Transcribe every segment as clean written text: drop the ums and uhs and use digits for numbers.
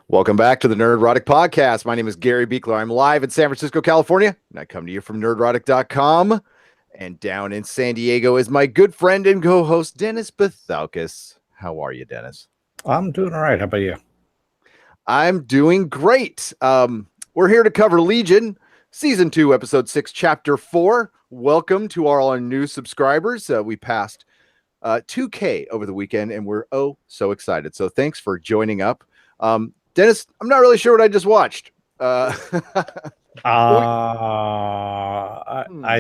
Welcome back to the Nerdrotic Podcast. My name is Gary Buechler. I'm live in San Francisco, California, and I come to you from nerdrotic.com. And down in San Diego is my good friend and co-host, Dennis Bithoulkas. How are you, Dennis? I'm doing all right. How about you? I'm doing great. We're here to cover Legion, Season 2, Episode 6, Chapter 4. Welcome to all our new subscribers. We passed 2K over the weekend, and we're so excited. So thanks for joining up. Dennis, I'm not really sure what I just watched. I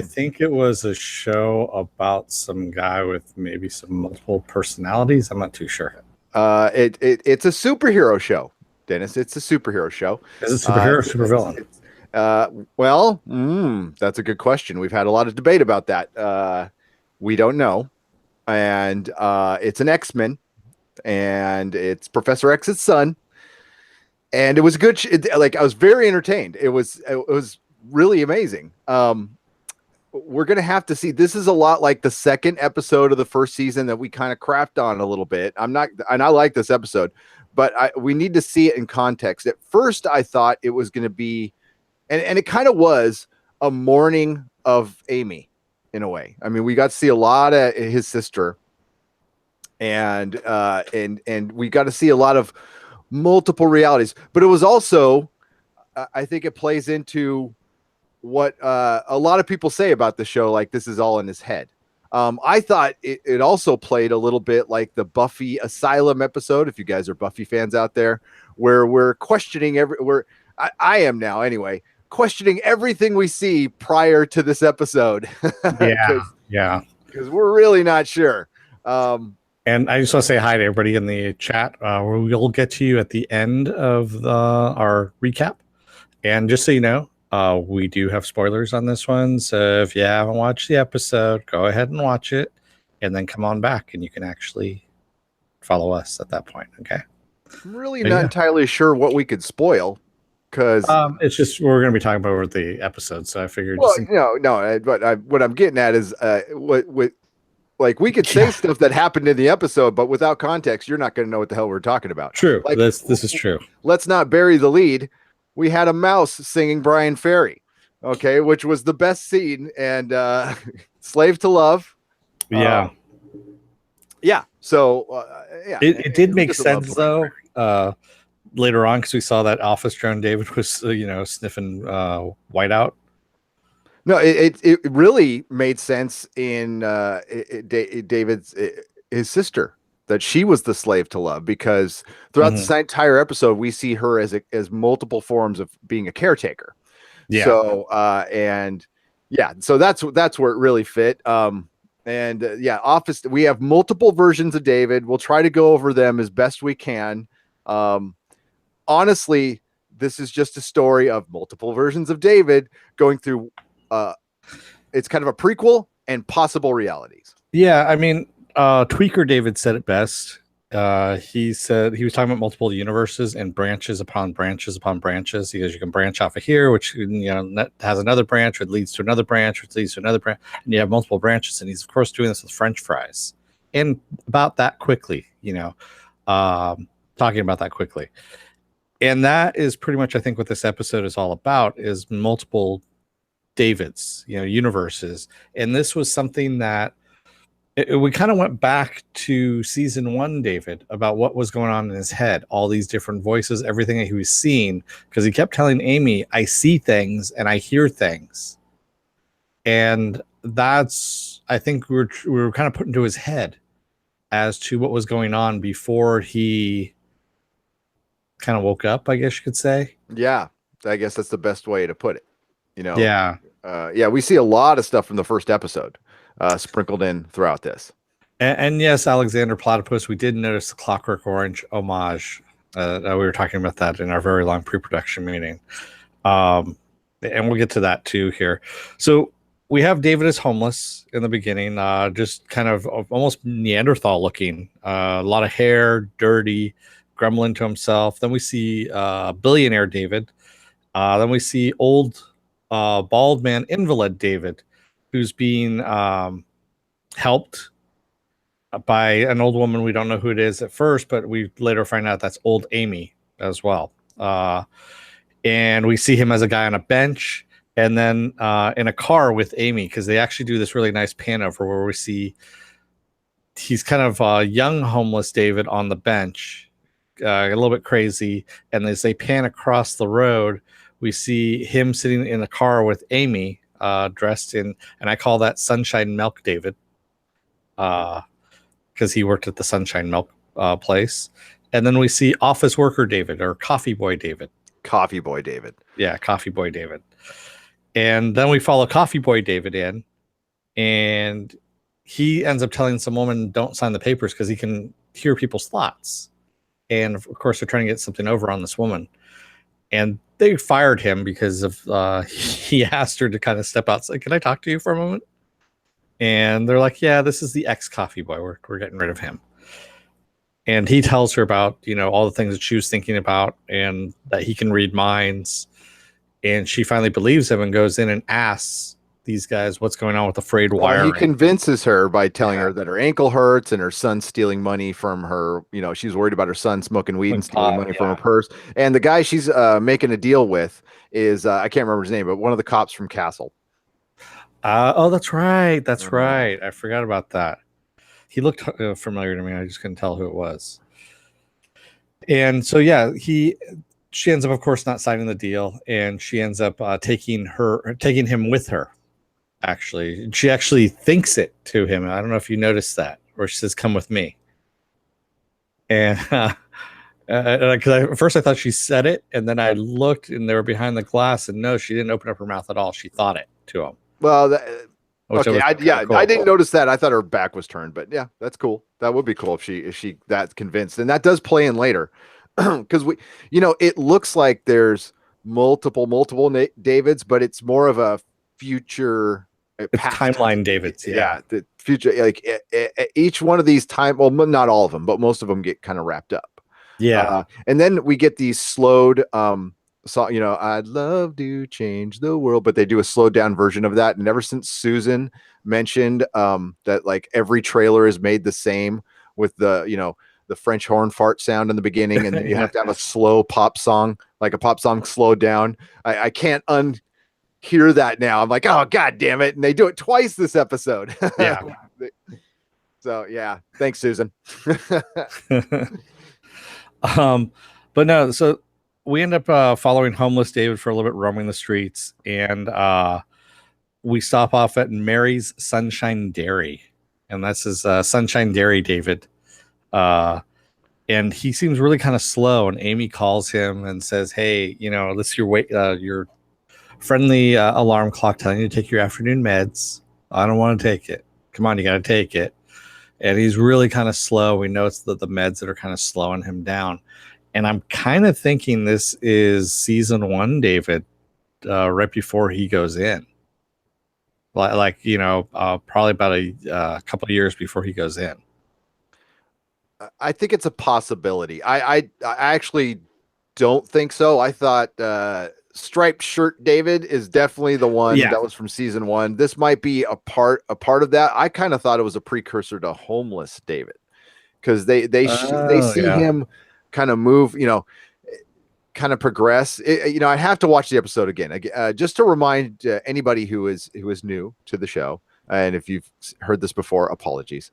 think it was a show about some guy with maybe some multiple personalities. I'm not too sure. It's a superhero show, Dennis. It's a superhero show. Is it superhero or supervillain? That's a good question. We've had a lot of debate about that. We don't know. And it's an X-Men, and it's Professor X's son. And it was a good, I was very entertained. It was really amazing. We're going to have to see. This is a lot like the second episode of the first season that we kind of crapped on a little bit. And I like this episode, but we need to see it in context. At first, I thought it was going to be, and it kind of was a mourning of Amy in a way. I mean, we got to see a lot of his sister, and we got to see a lot of multiple realities, but it was also, I think it plays into what a lot of people say about the show, like this is all in his head. I thought it also played a little bit like the Buffy Asylum episode, if you guys are Buffy fans out there, where we're questioning I am now anyway, questioning everything we see prior to this episode. Yeah, because we're really not sure. And I just want to say hi to everybody in the chat. We'll get to you at the end of our recap. And just so you know, we do have spoilers on this one. So if you haven't watched the episode, go ahead and watch it. And then come on back and you can actually follow us at that point. Okay. I'm really not entirely sure what we could spoil. Because it's just we're going to be talking about the episode. So I figured. But what I'm getting at is like we could say stuff that happened in the episode, but without context, you're not going to know what the hell we're talking about. True. Like, this is true. Let's not bury the lead. We had a mouse singing Brian Ferry, okay, which was the best scene, and Slave to Love. Yeah. So it did make sense though. Later on, because we saw that office drone David was sniffing whiteout. No, it really made sense in David's his sister, that she was the slave to love, because throughout this entire episode we see her as multiple forms of being a caretaker. Yeah. So so that's where it really fit. Office, we have multiple versions of David. We'll try to go over them as best we can. Honestly, this is just a story of multiple versions of David going through. It's kind of a prequel and possible realities. Yeah, I mean, Tweaker David said it best. He said he was talking about multiple universes and branches upon branches upon branches. He goes, you can branch off of here, which has another branch, which leads to another branch, which leads to another branch, and you have multiple branches. And he's of course doing this with French fries, and about that quickly, talking about that quickly. And that is pretty much, I think, what this episode is all about: is multiple Davids, universes. And this was something that we kind of went back to season 1 David about what was going on in his head, all these different voices, everything that he was seeing, because he kept telling Amy, I see things and I hear things. And that's, I think we were kind of put into his head as to what was going on before he kind of woke up, I guess you could say. Yeah, I guess that's the best way to put it. Yeah. We see a lot of stuff from the first episode sprinkled in throughout this. And yes, Alexander Platypus, we did notice the Clockwork Orange homage. We were talking about that in our very long pre-production meeting. And we'll get to that too here. So we have David as homeless in the beginning, just kind of almost Neanderthal looking, a lot of hair, dirty, grumbling to himself. Then we see billionaire David. Then we see old bald man invalid David, who's being helped by an old woman. We don't know who it is at first, but we later find out that's old Amy, as well. And we see him as a guy on a bench, and then in a car with Amy, because they actually do this really nice pan over where we see he's kind of a young homeless David on the bench, a little bit crazy. And as they pan across the road, we see him sitting in a car with Amy, dressed in, and I call that Sunshine Milk David, because he worked at the Sunshine Milk place. And then we see office worker David, or coffee boy David. Coffee boy David. Yeah, coffee boy David. And then we follow coffee boy David in, and he ends up telling some woman, don't sign the papers because he can hear people's thoughts. And of course, they're trying to get something over on this woman. And they fired him because of he asked her to kind of step outside. Can I talk to you for a moment? And they're like, yeah, this is the ex-coffee boy. We're getting rid of him. And he tells her about, all the things that she was thinking about and that he can read minds. And she finally believes him and goes in and asks these guys what's going on with the frayed wiring. He convinces her by telling her that her ankle hurts and her son's stealing money from her. She's worried about her son smoking weed and stealing money from her purse. And the guy she's making a deal with is, I can't remember his name, but one of the cops from Castle. Oh, that's right. That's right. I forgot about that. He looked familiar to me. I just couldn't tell who it was. And so, yeah, she ends up, of course, not signing the deal, and she ends up taking him with her. Actually, she actually thinks it to him. I don't know if you noticed that, where she says, "Come with me." And because at first I thought she said it, and then I looked, and they were behind the glass, and no, she didn't open up her mouth at all. She thought it to him. Well, okay, I didn't notice that. I thought her back was turned, but yeah, that's cool. That would be cool if she that's convinced, and that does play in later, because it looks like there's multiple Davids, but it's more of a future. Timeline Davids, yeah, the future, like each one of these not all of them, but most of them get kind of wrapped up. And then we get these slowed I'd love to change the world, but they do a slowed down version of that. And ever since Susan mentioned that like every trailer is made the same with the French horn fart sound in the beginning, and then you have to have a slow pop song, like a pop song slowed down. I can't hear that now. I'm like, oh god damn it. And they do it twice this episode. Yeah. So yeah, thanks, Susan. But no, so we end up following homeless David for a little bit, roaming the streets, and we stop off at Mary's Sunshine Dairy, and that's his Sunshine Dairy David. And he seems really kind of slow, and Amy calls him and says, hey, this is your friendly alarm clock telling you to take your afternoon meds. I don't want to take it. Come on, you got to take it. And he's really kind of slow. We know it's the meds that are kind of slowing him down. And I'm kind of thinking this is season 1 David, right before he goes in. Probably about a couple of years before he goes in. I think it's a possibility. I actually don't think so. I thought striped shirt David is definitely the one that was from season 1. This might be a part of that. I kind of thought it was a precursor to homeless David, because they see him kind of move, kind of progress. I have to watch the episode again, just to remind anybody who is new to the show. And if you've heard this before, apologies.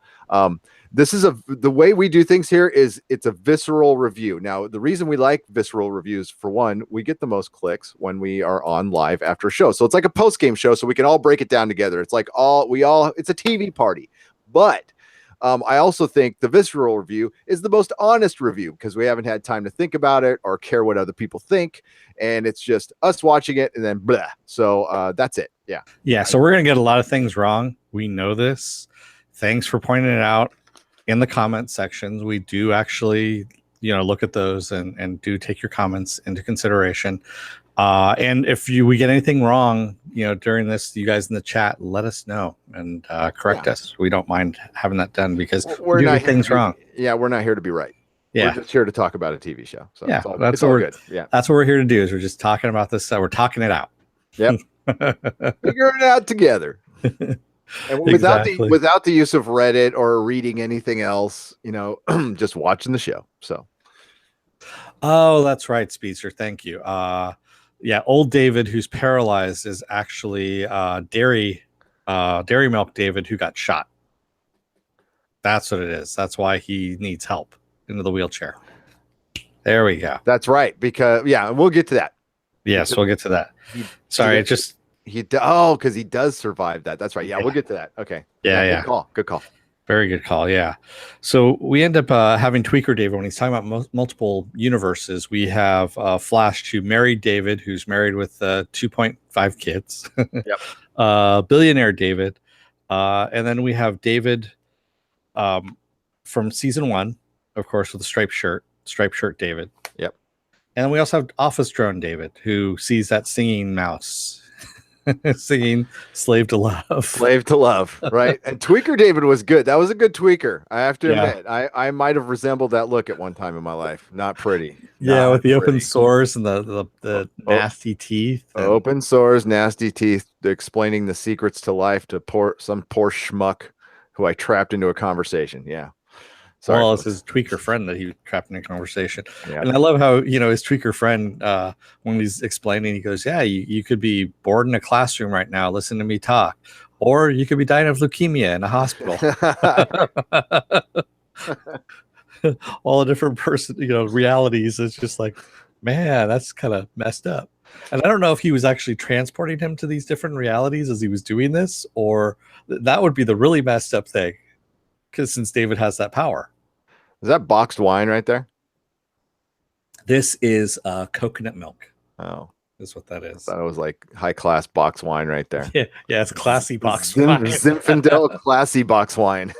This is the way we do things here is it's a visceral review. Now, the reason we like visceral reviews, for one, we get the most clicks when we are on live after a show. So it's like a post-game show, so we can all break it down together. It's like it's a TV party. But I also think the visceral review is the most honest review, because we haven't had time to think about it or care what other people think. And it's just us watching it and then blah. So that's it. Yeah. Yeah. So we're going to get a lot of things wrong. We know this. Thanks for pointing it out in the comment sections. We do actually, look at those and do take your comments into consideration. And if we get anything wrong, during this, you guys in the chat, let us know and correct us. We don't mind having that done, because we do things wrong. Yeah, we're not here to be right. Yeah, we're just here to talk about a TV show. So yeah, that's all good. Yeah, that's what we're here to do. Is we're just talking about this. We're talking it out. Yep, figuring it out together. And without the use of Reddit or reading anything else, just watching the show. So Oh, that's right, Speedster. Thank you. Yeah, old David, who's paralyzed, is actually Dairy Milk David, who got shot. That's what it is. That's why he needs help into the wheelchair. There we go. That's right. Because we'll get to that. Yes, Because we'll get to that. Sorry, it just because he does survive that. That's right. Yeah, we'll get to that. Okay. Yeah. Good call. Very good call. Yeah. So we end up having Tweaker David when he's talking about multiple universes. We have Flash to married David, who's married with 2.5 kids. Yep. Billionaire David. And then we have David from season 1, of course, with the striped shirt David. Yep. And then we also have Office Drone David, who sees that singing mouse. Singing Slave to Love. Right? And Tweaker David was good. That was a good tweaker. I have to admit. I might have resembled that look at one time in my life. Not pretty. Yeah, with the open sores and the nasty teeth. Open sores, nasty teeth, explaining the secrets to life to some poor schmuck who I trapped into a conversation. Yeah. Sorry, well, it's his tweaker friend that he trapped in a conversation. Yeah. And I love how, his tweaker friend, when he's explaining, he goes, yeah, you could be bored in a classroom right now, listen to me talk, or you could be dying of leukemia in a hospital. All the different realities. It's just like, man, that's kind of messed up. And I don't know if he was actually transporting him to these different realities as he was doing this, or that would be the really messed up thing. Because since David has that power. Is that boxed wine right there? This is coconut milk. Oh, that's what that is. That was like high class box wine right there. Yeah, it's classy box wine. Zinfandel classy box wine.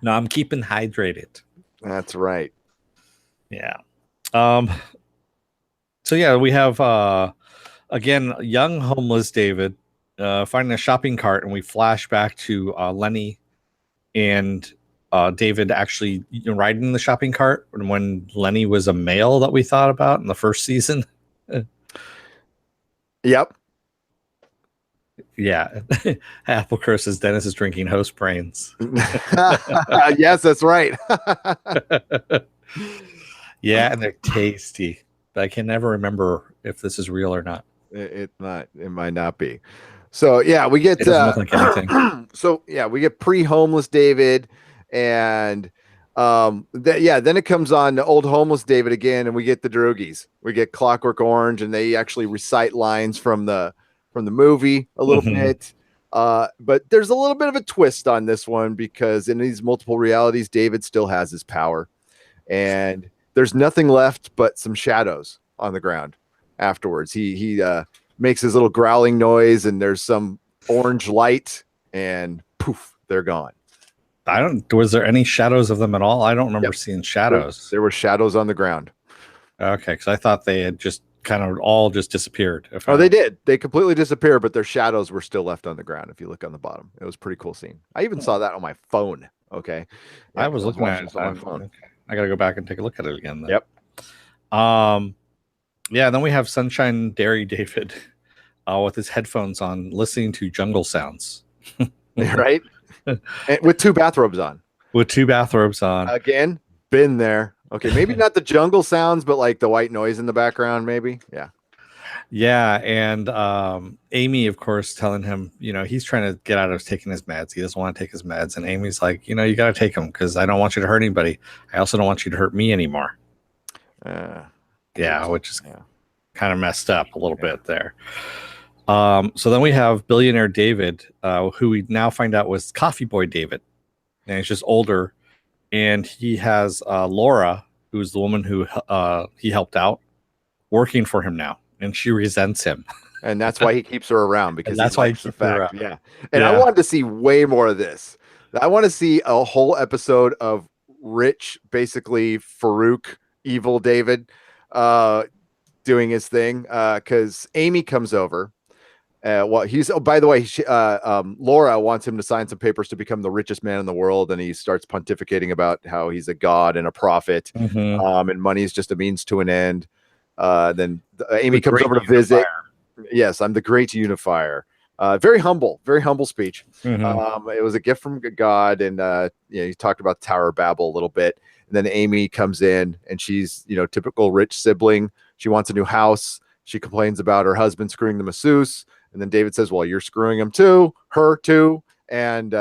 No, I'm keeping hydrated. That's right. Yeah. So yeah, we have again young homeless David finding a shopping cart, and we flash back to Lenny and David actually riding the shopping cart when Lenny was a male that we thought about in the first season. Yep. Yeah. Apple curses Dennis is drinking host brains. Yes, that's right. Yeah, and they're tasty. But I can never remember if this is real or not. It might not be. So yeah, we get like anything. So yeah, we get pre-homeless David, and then it comes on to old homeless David again, and we get the Droogies. We get Clockwork Orange, and they actually recite lines from the movie a little bit. But there's a little bit of a twist on this one, because in these multiple realities, David still has his power, and there's nothing left but some shadows on the ground afterwards. He makes his little growling noise, and there's some orange light, and poof, they're gone. Was there any shadows of them at all? I don't remember seeing shadows. There were shadows on the ground. Okay, because I thought they had just kind of all just disappeared. They did. They completely disappeared, but their shadows were still left on the ground. If you look on the bottom, it was a pretty cool scene. I even saw that on my phone. Okay. Yeah, I was looking at it on my phone. Okay. I got to go back and take a look at it again. Then. Yep. Yeah, then we have Sunshine Dairy David with his headphones on, listening to jungle sounds. Right? And with two bathrobes on. Again, been there. Okay, maybe not the jungle sounds, but like the white noise in the background, maybe. Yeah. Yeah, and Amy, of course, telling him, he's trying to get out of taking his meds. He doesn't want to take his meds. And Amy's like, you got to take them because I don't want you to hurt anybody. I also don't want you to hurt me anymore. Which is kind of messed up a little bit there. So then we have Billionaire David, who we now find out was Coffee Boy David. And he's just older. And he has Laura, who's the woman who he helped out, working for him now. And she resents him. And that's why he keeps her around, because that's why he keeps her around. Yeah. And I wanted to see way more of this. I want to see a whole episode of Rich, basically Farouk, evil David, doing his thing. Because Amy comes over. By the way, Laura wants him to sign some papers to become the richest man in the world, and he starts pontificating about how he's a god and a prophet, and money is just a means to an end. Then Amy comes over to visit. Yes, I'm the great unifier. Very humble speech. It was a gift from God, and he talked about Tower of Babel a little bit. And then Amy comes in, and she's, typical rich sibling. She wants a new house. She complains about her husband screwing the masseuse. And then David says, well, you're screwing him too, her too. And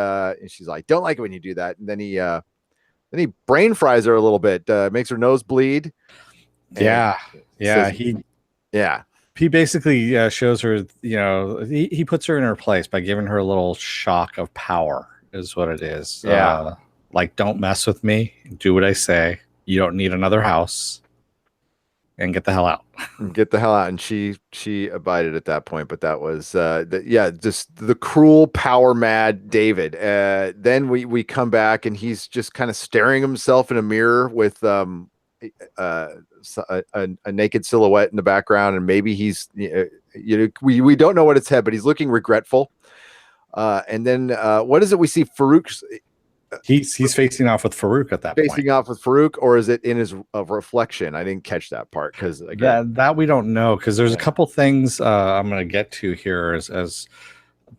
she's like, don't like it when you do that. And then he brain fries her a little bit, makes her nose bleed. Yeah. Says, Yeah. He basically shows her, he puts her in her place by giving her a little shock of power, is what it is. Yeah. Like, don't mess with me. Do what I say. You don't need another house. And get the hell out. Get the hell out. And she abided at that point. But that was, just the cruel, power mad David. Then we come back, and he's just kind of staring himself in a mirror with a naked silhouette in the background, and maybe he's we don't know what it's head, but he's looking regretful. And then what is it we see? Farouk's he's facing off with Farouk at that point. Facing off with Farouk, or is it in his reflection? I didn't catch that part because that we don't know, because there's a couple things I'm going to get to here as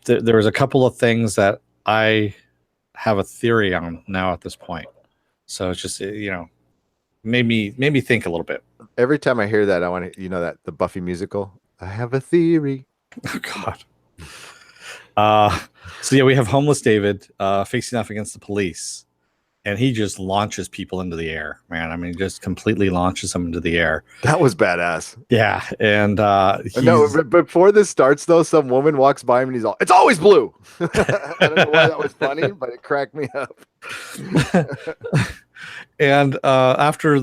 there was a couple of things that I have a theory on now at this point. So it's just made me think a little bit. Every time I hear that, I want to, that the Buffy musical, I have a theory. Oh God. So yeah, we have homeless David facing off against the police, and he just launches people into the air, man. I mean, just completely launches them into the air. That was badass. Yeah. And no, but before this starts though, some woman walks by him and he's all, it's always blue. I don't know why that was funny, but it cracked me up. And after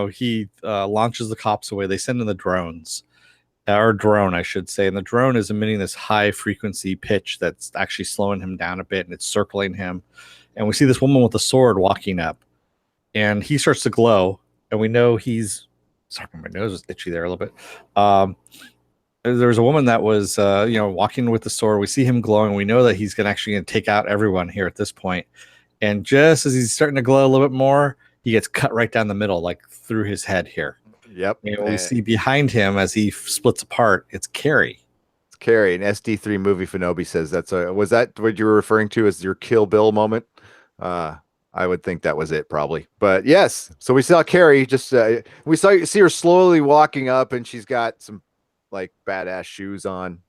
he launches the cops away, they send in the drones, or drone, I should say. And the drone is emitting this high frequency pitch that's actually slowing him down a bit, and it's circling him. And we see this woman with a sword walking up, and he starts to glow. And we know he's, sorry, my nose was itchy there a little bit. There was a woman that was, walking with the sword. We see him glowing. We know that he's actually going to take out everyone here at this point. And just as he's starting to glow a little bit more, he gets cut right down the middle, like through his head here. Yep. And we see behind him as he splits apart, it's Carrie. It's Carrie. An SD3 movie Finobi says was that what you were referring to as your Kill Bill moment? I would think that was it, probably. But yes, so we saw Carrie. Just we see her slowly walking up, and she's got some like badass shoes on,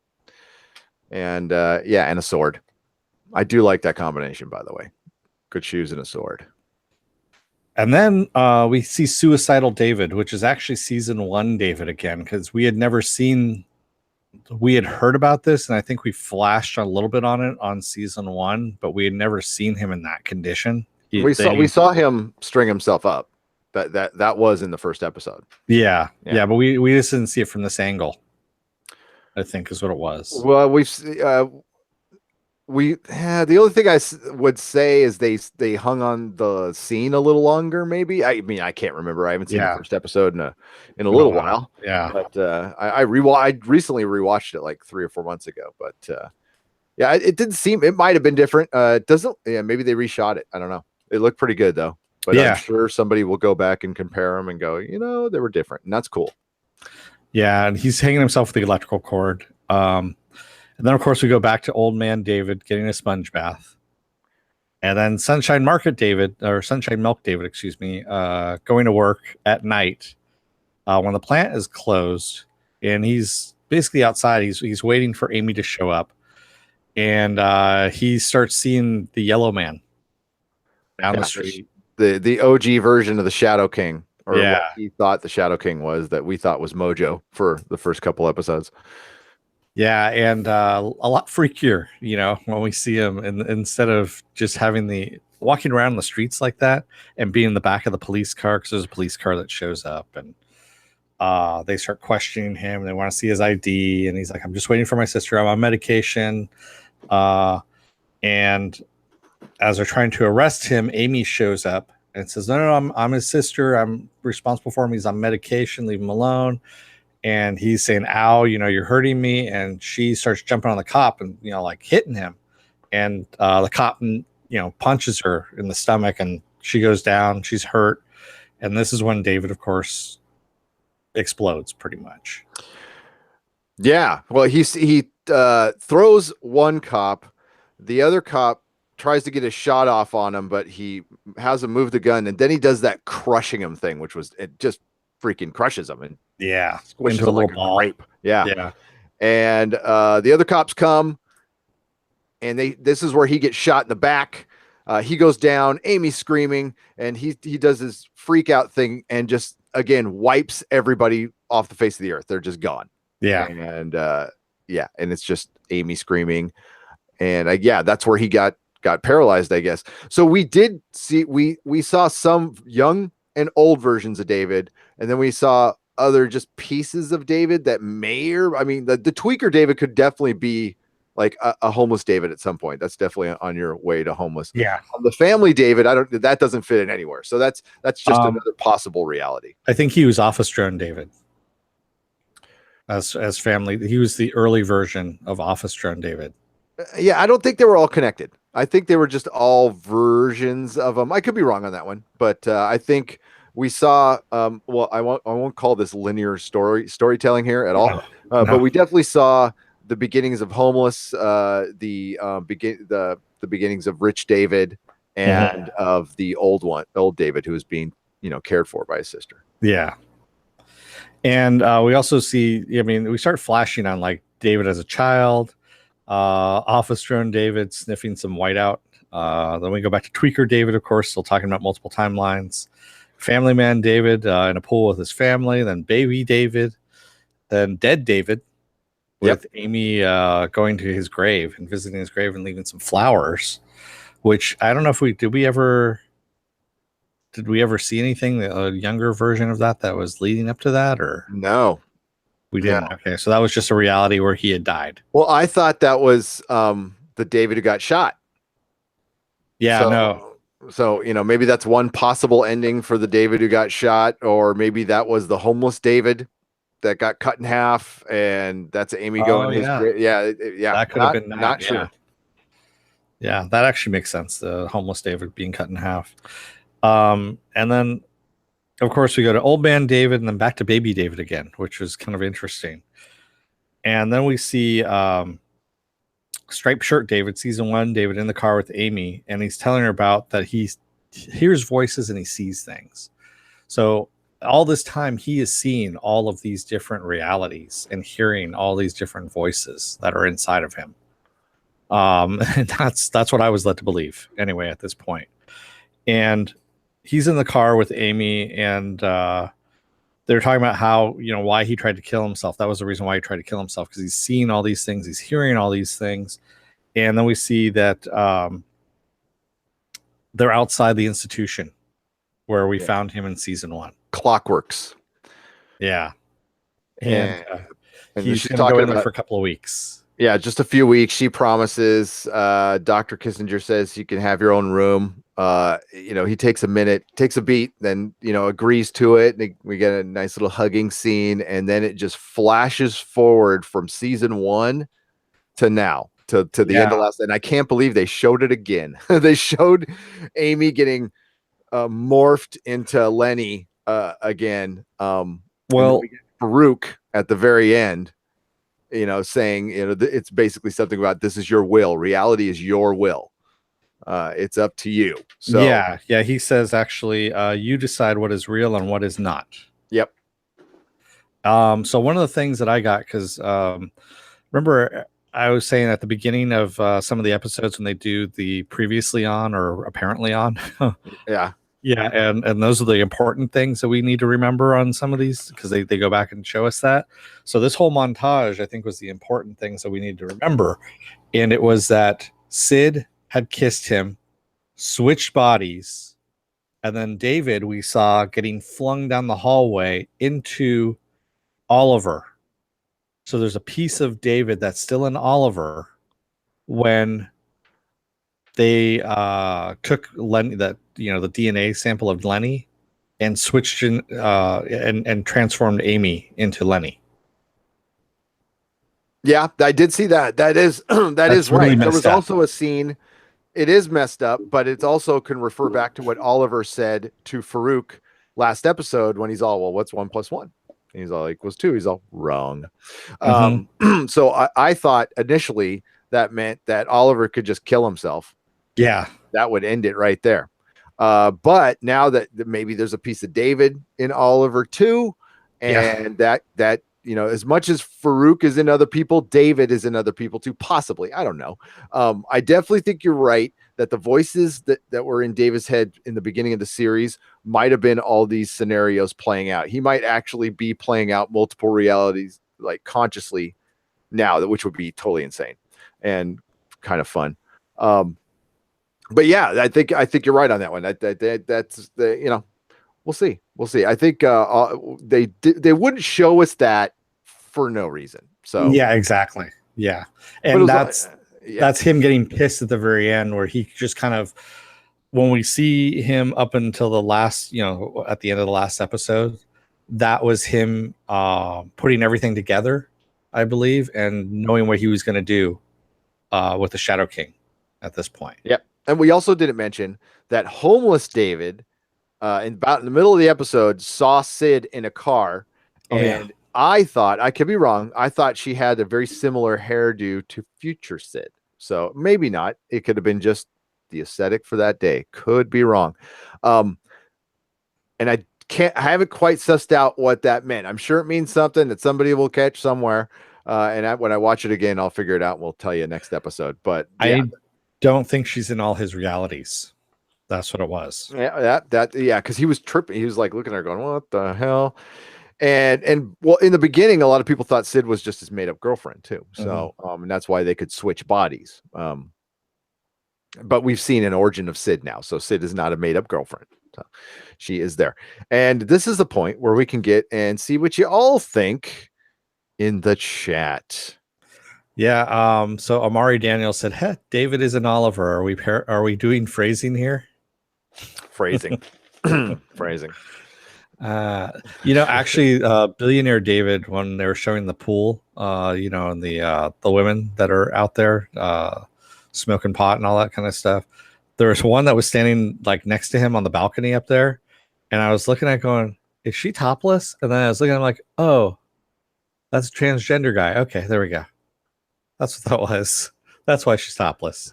and and a sword. I do like that combination, by the way. Good shoes and a sword. And then we see Suicidal David, which is actually season 1 David again, because we had heard about this, and I think we flashed a little bit on it on season 1, but we had never seen him in that condition. We saw him string himself up. That was in the first episode. Yeah, but we just didn't see it from this angle, I think is what it was. Well, the only thing I would say is they hung on the scene a little longer. Maybe I can't remember. I haven't seen the first episode in a little while. Yeah, but I recently rewatched it like 3 or 4 months ago. But it didn't seem. It might have been different. It doesn't. Yeah, maybe they reshot it. I don't know. It looked pretty good though. But I'm sure somebody will go back and compare them and go, they were different, and that's cool. Yeah, and he's hanging himself with the electrical cord. And then, of course, we go back to old man David getting a sponge bath. And then Sunshine Milk David, excuse me, going to work at night when the plant is closed. And he's basically outside. He's waiting for Amy to show up. And he starts seeing the yellow man down the street. The OG version of the Shadow King. Or what he thought the Shadow King was, that we thought was Mojo for the first couple episodes. Yeah, and a lot freakier, when we see him, and instead of just walking around the streets like that and being in the back of the police car, because there's a police car that shows up, and they start questioning him. They want to see his ID, and he's like, "I'm just waiting for my sister. I'm on medication." And as they're trying to arrest him, Amy shows up and says, "No, I'm his sister. I'm responsible for him. He's on medication. Leave him alone." And he's saying, "Ow, you're hurting me." And she starts jumping on the cop and, like hitting him. And the cop, punches her in the stomach, and she goes down. She's hurt. And this is when David, of course, explodes pretty much. Yeah. Well, he throws one cop. The other cop tries to get a shot off on him, but he has him move the gun, and then he does that crushing him thing, which was it just freaking crushes him and Yeah, squishes into a him little like a ball. grape. Yeah. Yeah. And the other cops come, and this is where he gets shot in the back. He goes down, Amy's screaming, and he does his freak out thing and just again wipes everybody off the face of the earth. They're just gone. Yeah. And yeah, and it's just Amy screaming. And yeah, that's where he got paralyzed, I guess. So we did see we saw some young and old versions of David, and then we saw other just pieces of David that I mean, the tweaker David could definitely be like a homeless David at some point. That's definitely on your way to homeless. Yeah. The family David, that doesn't fit in anywhere. So that's just another possible reality. I think he was Office Drone David. As family, he was the early version of Office Drone David. Yeah, I don't think they were all connected. I think they were just all versions of them. I could be wrong on that one, but I think we saw. Well, I won't call this linear storytelling here at all, No. but we definitely saw the beginnings of homeless, the beginnings of rich David, and of the old David, who was being cared for by his sister. Yeah. And we also see, I mean, we start flashing on like David as a child, Office Drone David sniffing some whiteout. Then we go back to Tweaker David, of course, still talking about multiple timelines. Family Man David in a pool with his family, then Baby David, then Dead David with Amy going to his grave and visiting his grave and leaving some flowers, which I don't know if did we ever see anything, a younger version of that was leading up to that, or no? We didn't. No. Okay, so that was just a reality where he had died. Well, I thought that was the David who got shot. Yeah, no. So, maybe that's one possible ending for the David who got shot, or maybe that was the homeless David that got cut in half, and that's Amy going. Yeah. That could have been that. Not sure. Yeah, that actually makes sense. The homeless David being cut in half. And then, of course, we go to Old Man David and then back to Baby David again, which was kind of interesting. And then we see Striped Shirt David, season 1, David in the car with Amy, and he's telling her about that he hears voices and he sees things. So all this time he is seeing all of these different realities and hearing all these different voices that are inside of him. And that's what I was led to believe anyway at this point. And he's in the car with Amy, and they're talking about how, why he tried to kill himself. That was the reason why he tried to kill himself, because he's seeing all these things, he's hearing all these things. And then we see that they're outside the institution where we found him in season 1. Clockworks. Yeah. And he's going to go in there for a couple of weeks. Yeah, just a few weeks. She promises. Dr. Kissinger says you can have your own room. He takes a minute, takes a beat, then agrees to it. And we get a nice little hugging scene, and then it just flashes forward from season 1 to now to the end of last. And I can't believe they showed it again. They showed Amy getting morphed into Lenny again. Well, Farouk at the very end. Saying, it's basically something about this is your will. Reality is your will. It's up to you. So yeah. He says, actually, you decide what is real and what is not. Yep. So one of the things that I got, because remember I was saying at the beginning of some of the episodes when they do the previously on or apparently on. Yeah, and those are the important things that we need to remember on some of these, because they go back and show us that. So this whole montage, I think, was the important things that we need to remember. And it was that Sid had kissed him, switched bodies, and then David we saw getting flung down the hallway into Oliver. So there's a piece of David that's still in Oliver when they took Lenny, the DNA sample of Lenny, and switched in and transformed Amy into Lenny. Yeah, I did see that. That is that's really right. There was also a scene. It is messed up, but it also can refer back to what Oliver said to Farouk last episode when he's all, well, what's 1 + 1? And he's all, equals 2. He's all, wrong. So I thought initially that meant that Oliver could just kill himself Yeah. That would end it right there. But now that maybe there's a piece of David in Oliver too, Yeah. and that as much as Farouk is in other people, David is in other people too, possibly. I don't know. I definitely think you're right that the voices that were in David's head in the beginning of the series might have been all these scenarios playing out. He might actually be playing out multiple realities like consciously now, which would be totally insane and kind of fun. But yeah, I think you're right on that one. That's the we'll see. I think they wouldn't show us that for no reason. So, Yeah, exactly. Yeah. but it And was yeah, that's him getting pissed at the very end where he just kind of, when we see him up until the last, at the end of the last episode, that was him putting everything together, I believe, and knowing what he was going to do with the Shadow King at this point. yep. And we also didn't mention that homeless David in the middle of the episode saw Sid in a car, Oh yeah. and I could be wrong. I thought she had a very similar hairdo to future Sid. So maybe not. It could have been just the aesthetic for that day. Could be wrong. And I haven't quite sussed out what that meant. I'm sure it means something that somebody will catch somewhere. When I watch it again, I'll figure it out and we'll tell you next episode. But yeah, I don't think she's in all his realities. That's what it was. yeah, yeah, because he was tripping. He was like looking at her, going, "What the hell?" And well, in the beginning, a lot of people thought Sid was just his made up girlfriend too. So, and that's why they could switch bodies. But we've seen an origin of Sid now, so Sid is not a made up girlfriend. So she is there, and this is the point where we can get and see what you all think in the chat. Yeah. So Amari Daniel said, "Hey, David is an Oliver. Are we doing phrasing here?" Phrasing, phrasing. Actually, Billionaire David, when they were showing the pool, and the women that are out there smoking pot and all that kind of stuff, there was one that was standing like next to him on the balcony up there, and I was looking at it going, "Is she topless?" And then I was looking, I'm like, "Oh, that's a transgender guy." Okay, there we go. That's what that was. That's why she's topless.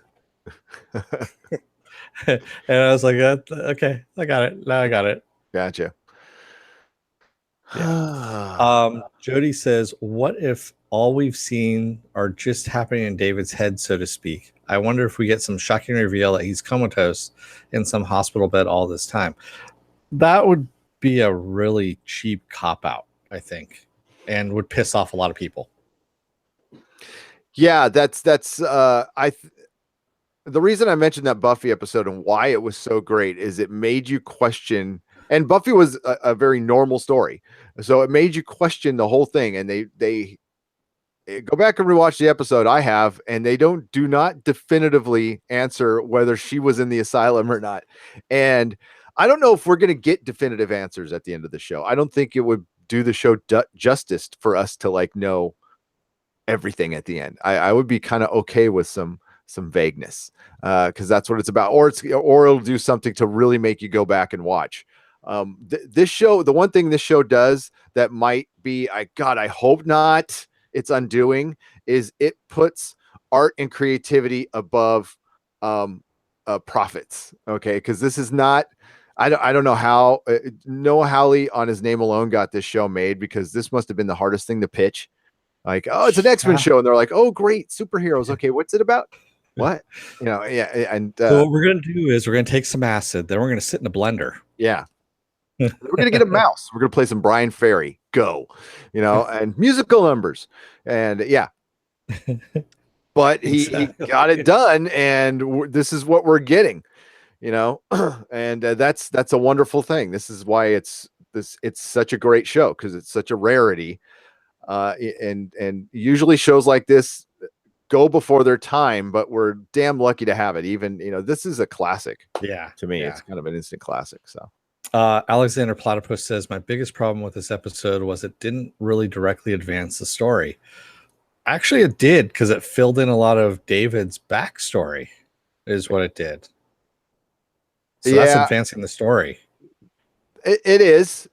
And I was like, "Okay, I got it. Now I got it." Gotcha. Yeah. Jody says, "What if all we've seen are just happening in David's head, so to speak? I wonder if we get some shocking reveal that he's comatose in some hospital bed all this time." That would be a really cheap cop out, I think, and would piss off a lot of people. Yeah, that's the reason I mentioned that Buffy episode and why it was so great is it made you question. And Buffy was a very normal story, so it made you question the whole thing. And they go back and rewatch the episode. I have, and they do not definitively answer whether she was in the asylum or not. And I don't know if we're going to get definitive answers at the end of the show. I don't think it would do the show justice for us to like know everything at the end. I would be kind of okay with some vagueness because that's what it's about, or it'll do something to really make you go back and watch. This show, the one thing this show does that might be, I hope not, it's undoing, is it puts art and creativity above profits. Okay, because this is not. I don't know how Noah Hawley on his name alone got this show made, because this must have been the hardest thing to pitch. Like, oh, it's an X-Men show, and they're like, oh, great, superheroes. Okay, what's it about? What? Yeah, and So what we're gonna do is we're gonna take some acid, then we're gonna sit in a blender. yeah, we're gonna get a mouse. We're gonna play some Brian Ferry. Go, and musical numbers, and yeah. But he got it done, and this is what we're getting, and that's a wonderful thing. This is why it's such a great show, because it's such a rarity. And usually shows like this go before their time, but we're damn lucky to have it. Even this is a classic. Yeah, to me, it's kind of an instant classic. So Alexander Platypus says, "My biggest problem with this episode was it didn't really directly advance the story." Actually, it did, because it filled in a lot of David's backstory, is what it did. So that's advancing the story. It is.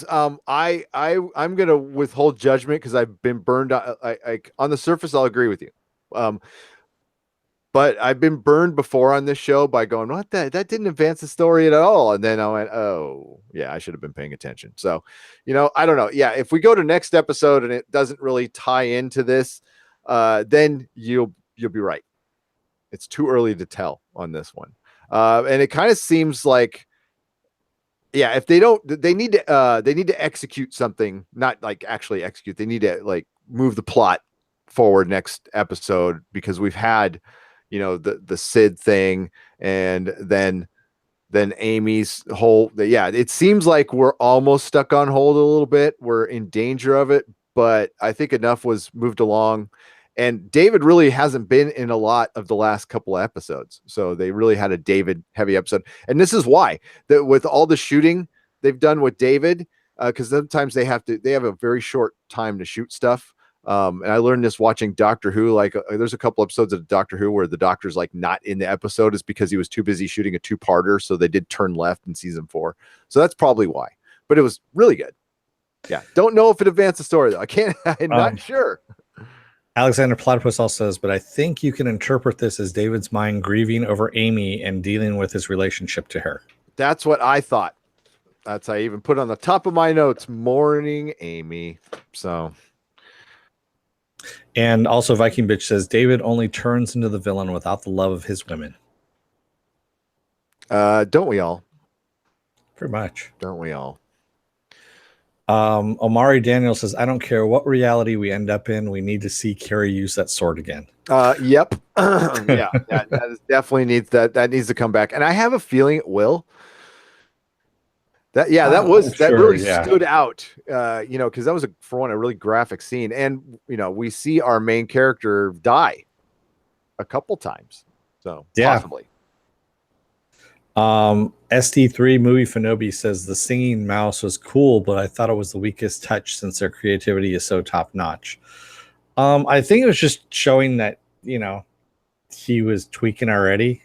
I'm gonna withhold judgment because I've been burned. I on the surface, I'll agree with you. But I've been burned before on this show by going, what that didn't advance the story at all. And then I went, oh yeah, I should have been paying attention. So, I don't know. Yeah, if we go to next episode and it doesn't really tie into this, then you'll be right. It's too early to tell on this one. And it kind of seems like, yeah, if they don't, they need to execute something, not like actually execute. They need to like move the plot forward next episode, because we've had, the Sid thing, and then Amy's whole, yeah, it seems like we're almost stuck on hold a little bit. We're in danger of it, but I think enough was moved along. And David really hasn't been in a lot of the last couple of episodes. So they really had a David heavy episode. And this is why, that with all the shooting they've done with David, because sometimes they have a very short time to shoot stuff. And I learned this watching Doctor Who. Like, there's a couple episodes of Doctor Who where the doctor's like not in the episode, is because he was too busy shooting a 2-parter. So they did turn left in season 4. So that's probably why. But it was really good. Yeah, don't know if it advanced the story though. I'm not sure. Alexander Platypus also says, but I think you can interpret this as David's mind grieving over Amy and dealing with his relationship to her. That's what I thought. That's I even put on the top of my notes, mourning Amy. So. And also Viking Bitch says, David only turns into the villain without the love of his women. Don't we all? Pretty much. Don't we all? Omari Daniel says, I don't care what reality we end up in. We need to see Carrie use that sword again. Yep. Yeah, that definitely needs that needs to come back. And I have a feeling it will. That really stood out, because that was for one, a really graphic scene. And, we see our main character die a couple times. So possibly. ST3 Movie Fanobi says the singing mouse was cool, but I thought it was the weakest touch since their creativity is so top notch. I think it was just showing that, he was tweaking already,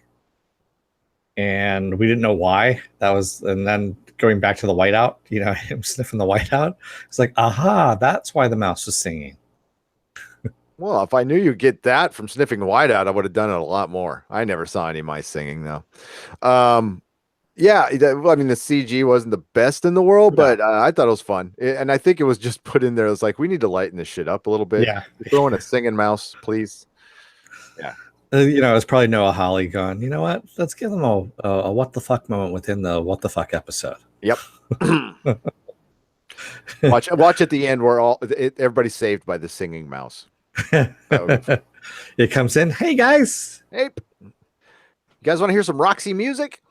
and we didn't know why. And then going back to the whiteout, him sniffing the whiteout. It's like, aha, that's why the mouse was singing. Well, if I knew you'd get that from sniffing whiteout, I would have done it a lot more. I never saw any mice singing though. Yeah, I mean, the CG wasn't the best in the world, but I thought it was fun. And I think it was just put in there. It was like, we need to lighten this shit up a little bit. Yeah. Throw in a singing mouse, please. Yeah. It's probably Noah Hawley going, you know what? Let's give them a what the fuck moment within the what the fuck episode. Yep. Watch at the end where everybody's saved by the singing mouse. It comes in. Hey guys. Hey, you guys want to hear some Roxy music?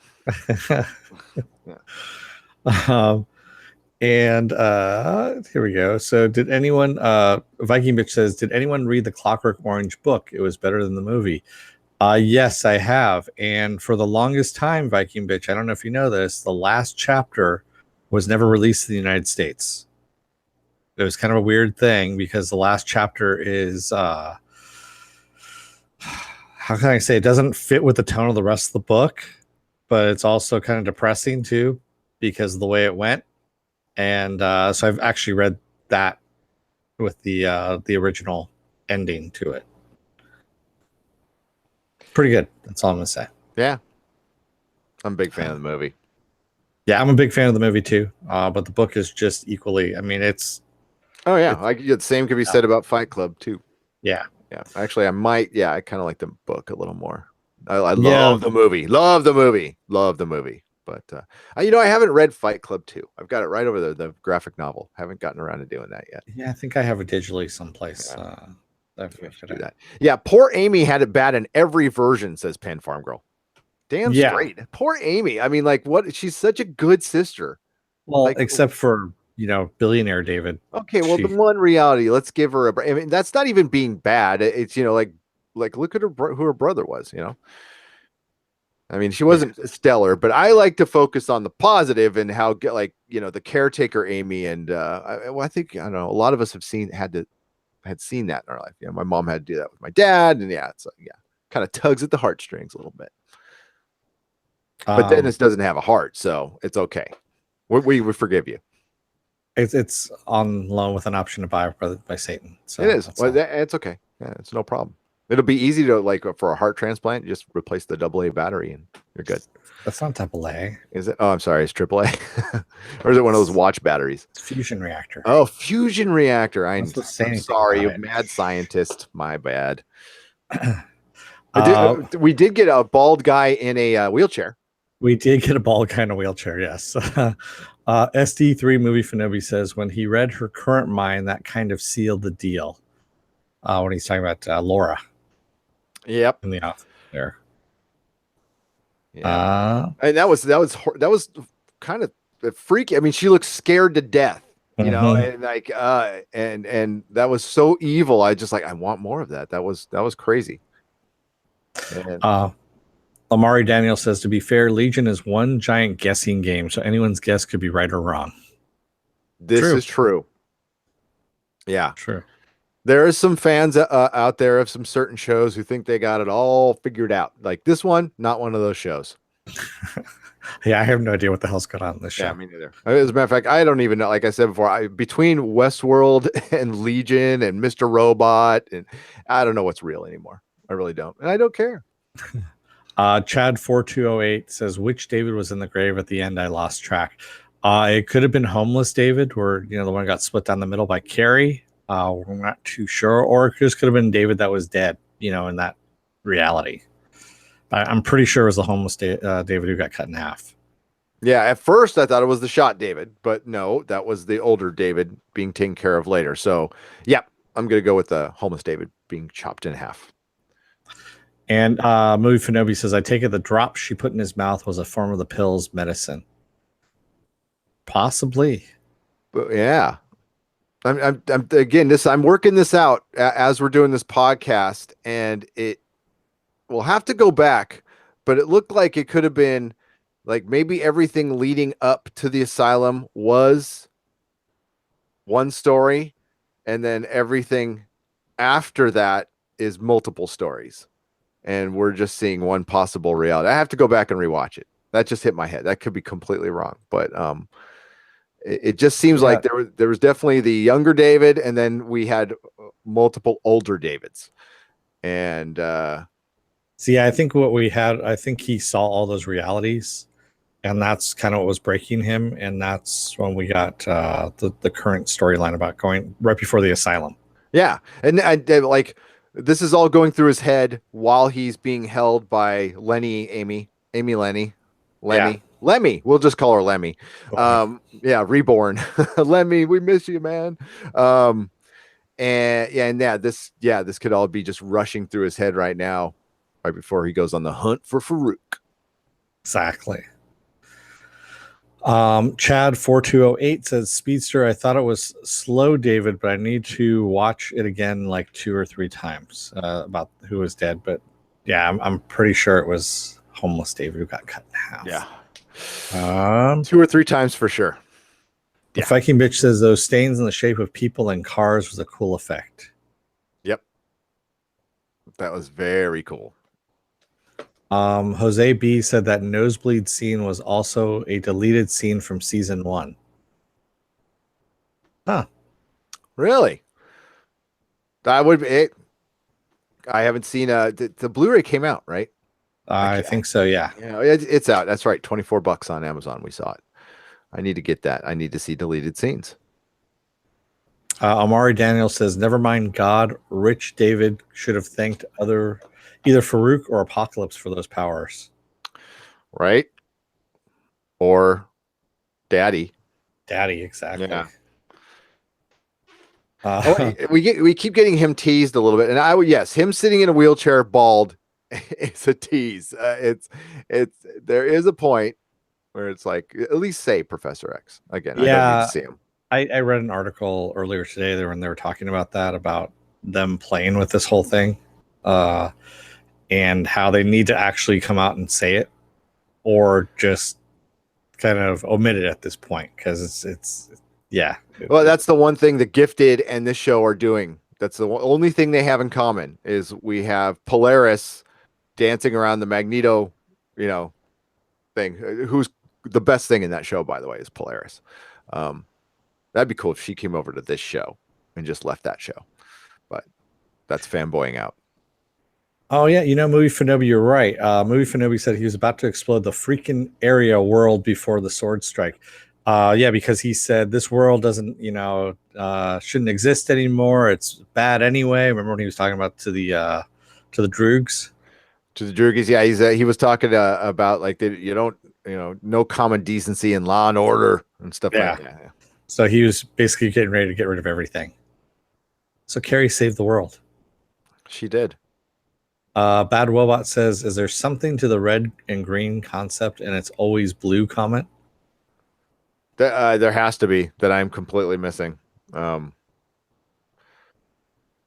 And here we go. So did anyone Viking Bitch says, did anyone read the Clockwork Orange book? It was better than the movie. Yes, I have. And for the longest time, Viking Bitch, I don't know if you know this, the last chapter was never released in the United States. It was kind of a weird thing because the last chapter is how can I say, it doesn't fit with the tone of the rest of the book, but it's also kind of depressing too because of the way it went. And so I've actually read that with the original ending to it. Pretty good. That's all I'm gonna say. Yeah, I'm a big fan of the movie. Yeah, I'm a big fan of the movie too. But the book is just equally. I mean, it's. Oh yeah, the same could be said about Fight Club too. Yeah. Yeah. Actually, I might. Yeah, I kind of like the book a little more. I love the movie. Love the movie. Love the movie. But I haven't read Fight Club 2. I've got it right over there, the graphic novel. Haven't gotten around to doing that yet. Yeah, I think I have it digitally someplace. Yeah. I should do that. Yeah, poor Amy had it bad in every version, says Pan Farm Girl. Damn straight. Poor Amy. I mean, like, what? She's such a good sister. Well, like, except for billionaire David. Okay, well, the one reality. Let's give her I mean, that's not even being bad. It's like look at who her brother was. I mean, she wasn't stellar, but I like to focus on the positive and how, the caretaker Amy, and I think, I don't know, a lot of us had seen that in our life. My mom had to do that with my dad, and it's kind of tugs at the heartstrings a little bit. But Dennis doesn't have a heart, so it's okay. We forgive you. It's on loan with an option to buy by Satan. So it is. Well, it's okay. Yeah, it's no problem. It'll be easy to like for a heart transplant, just replace the AA battery and you're good. That's not double A. Is it? Oh, I'm sorry. It's AAA, or is it one of those watch batteries? It's fusion reactor. Oh, fusion reactor. I'm not supposed to say I'm anything sorry, about you it. mad scientist. My bad. Uh, We did get a bald guy in a wheelchair. we did get a bald guy in a wheelchair, yes. SD3 Movie Fanobi says when he read her current mind, that kind of sealed the deal. When he's talking about Laura Yep. in the office there. Yeah. And that was kind of freaky. I mean, she looks scared to death, Mhm. and like and that was so evil. I just like I want more of that. That was crazy. And Amari Daniel says, to be fair, Legion is one giant guessing game, so anyone's guess could be right or wrong. this True. is true. Yeah. True. There are some fans out there of some certain shows who think they got it all figured out. Like this one, not one of those shows. Yeah, I have no idea what the hell's going on in this Yeah, show. me neither. As a matter of fact, I don't even know. Like I said before, between Westworld and Legion and Mr. Robot, and I don't know what's real anymore. I really don't, and I don't care. Chad4208 says, which David was in the grave at the end? I lost track. It could have been homeless David, where the one got split down the middle by Carrie. We're not too sure, or it just could have been David that was dead. In that reality. I'm pretty sure it was the homeless David who got cut in half. Yeah, at first I thought it was the shot David, but no, that was the older David being taken care of later. So, yeah, I'm gonna go with the homeless David being chopped in half. And Movie Fanobi says, I take it the drop she put in his mouth was a form of the pill's medicine. Possibly. But yeah, I'm again I'm working this out as we're doing this podcast, and it will have to go back, but it looked like it could have been like maybe everything leading up to the asylum was one story, and then everything after that is multiple stories, and we're just seeing one possible reality. I have to go back and rewatch it. That just hit my head. That could be completely wrong, but it just seems like there was definitely the younger David, and then we had multiple older Davids. And see, I think what we had, I think he saw all those realities, and that's kind of what was breaking him. And that's when we got the current storyline about going right before the asylum. yeah, and like this is all going through his head while he's being held by Amy Lenny, Yeah. Lemmy. We'll just call her Lemmy. Yeah, reborn. Lemmy, we miss you, man. This could all be just rushing through his head right now, right before he goes on the hunt for Farouk. Exactly. Chad4208 says, Speedster, I thought it was slow, David, but I need to watch it again like 2 or 3 times about who was dead. But yeah, I'm pretty sure it was homeless David who got cut in half. Yeah. 2 or 3 times for sure. The Viking bitch says those stains in the shape of people and cars was a cool effect. Yep. That was very cool. Jose B said that nosebleed scene was also a deleted scene from season 1. Huh. Really? I haven't seen the Blu-ray came out, right? I think so, yeah. Yeah, it's out. That's right. $24 on Amazon. We saw it. I need to get that. I need to see deleted scenes. Amari Daniel says, never mind God, rich David should have thanked either Farouk or Apocalypse for those powers. Right? Or Daddy. Daddy, exactly. Yeah. We keep getting him teased a little bit, and yes, him sitting in a wheelchair bald is a tease. There is a point where it's like at least say Professor X again. Yeah, I don't need to see him. I read an article earlier today when they were talking about that, about them playing with this whole thing, and how they need to actually come out and say it, or just kind of omit it at this point, because it's yeah. Well, that's the one thing the Gifted and this show are doing. That's the only thing they have in common is we have Polaris dancing around the Magneto, thing. Who's the best thing in that show, by the way, is Polaris. That'd be cool if she came over to this show and just left that show. But that's fanboying out. Oh yeah, Movie Fanobi, you're right. Movie Fanobi said he was about to explode the freaking area world before the sword strike. Yeah, because he said this world doesn't, shouldn't exist anymore. It's bad anyway. Remember when he was talking about to the Droogs? To the Drugis, yeah, he was talking about like you don't, no common decency and law and order and stuff like Yeah. that. Yeah. So he was basically getting ready to get rid of everything. So Carrie saved the world. She did. Bad Robot says, "Is there something to the red and green concept and it's always blue comment?" There has to be that I'm completely missing. Um,